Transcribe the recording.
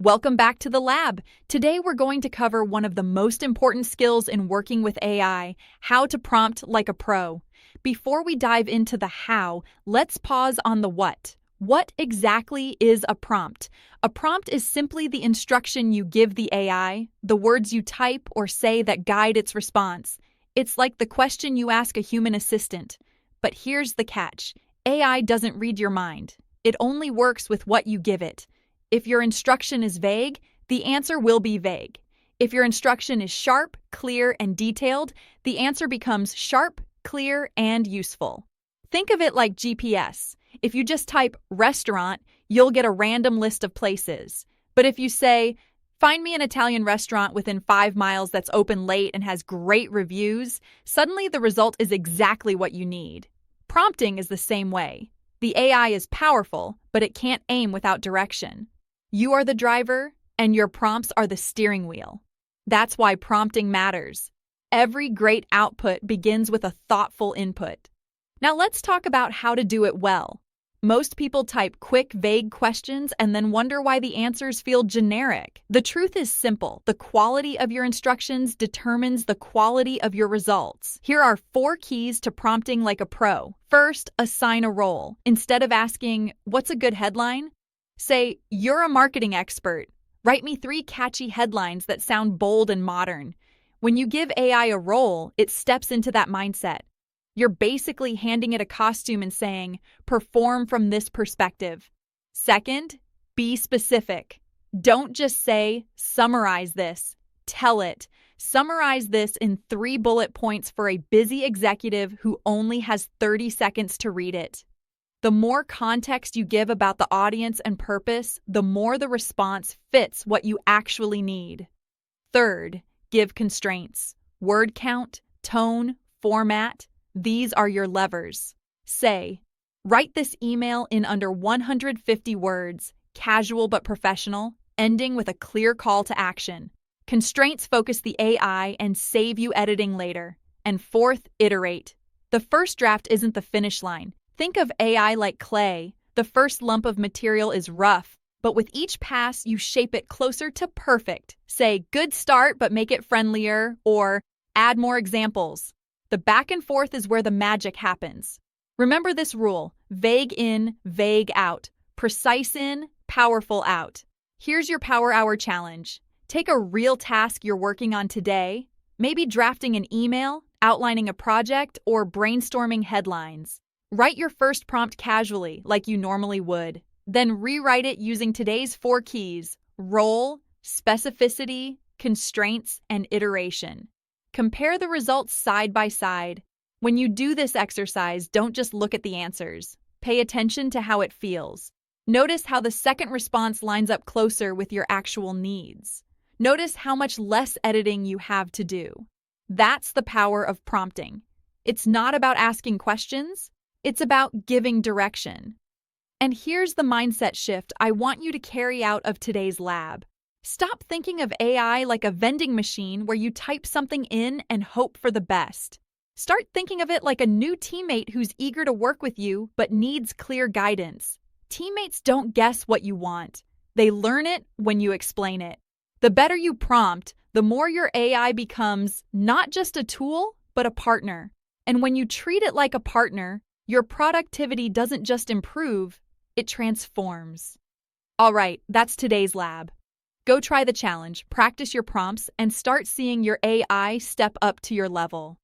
Welcome back to the lab. Today we're going to cover one of the most important skills in working with AI, how to prompt like a pro. Before we dive into the how, let's pause on the what. What exactly is a prompt? A prompt is simply the instruction you give the AI, the words you type or say that guide its response. It's like the question you ask a human assistant. But here's the catch. AI doesn't read your mind. It only works with what you give it. If your instruction is vague, the answer will be vague. If your instruction is sharp, clear, and detailed, the answer becomes sharp, clear, and useful. Think of it like GPS. If you just type restaurant, you'll get a random list of places. But if you say, find me an Italian restaurant within 5 miles that's open late and has great reviews, suddenly the result is exactly what you need. Prompting is the same way. The AI is powerful, but it can't aim without direction. You are the driver, and your prompts are the steering wheel. That's why prompting matters. Every great output begins with a thoughtful input. Now let's talk about how to do it well. Most people type quick, vague questions and then wonder why the answers feel generic. The truth is simple. The quality of your instructions determines the quality of your results. Here are 4 keys to prompting like a pro. First, assign a role. Instead of asking, what's a good headline? Say, you're a marketing expert. Write me 3 catchy headlines that sound bold and modern. When you give AI a role, it steps into that mindset. You're basically handing it a costume and saying, perform from this perspective. Second, be specific. Don't just say, summarize this. Tell it. Summarize this in 3 bullet points for a busy executive who only has 30 seconds to read it. The more context you give about the audience and purpose, the more the response fits what you actually need. Third, give constraints. Word count, tone, format. These are your levers. Say, write this email in under 150 words, casual but professional, ending with a clear call to action. Constraints focus the AI and save you editing later. And fourth, iterate. The first draft isn't the finish line. Think of AI like clay. The first lump of material is rough, but with each pass, you shape it closer to perfect. Say, good start, but make it friendlier, or add more examples. The back and forth is where the magic happens. Remember this rule: vague in, vague out. Precise in, powerful out. Here's your Power Hour challenge. Take a real task you're working on today, maybe drafting an email, outlining a project, or brainstorming headlines. Write your first prompt casually, like you normally would. Then rewrite it using today's 4 keys: role, specificity, constraints, and iteration. Compare the results side by side. When you do this exercise, don't just look at the answers. Pay attention to how it feels. Notice how the second response lines up closer with your actual needs. Notice how much less editing you have to do. That's the power of prompting. It's not about asking questions. It's about giving direction. And here's the mindset shift I want you to carry out of today's lab. Stop thinking of AI like a vending machine where you type something in and hope for the best. Start thinking of it like a new teammate who's eager to work with you but needs clear guidance. Teammates don't guess what you want. They learn it when you explain it. The better you prompt, the more your AI becomes not just a tool, but a partner. And when you treat it like a partner, your productivity doesn't just improve, it transforms. All right, that's today's lab. Go try the challenge, practice your prompts, and start seeing your AI step up to your level.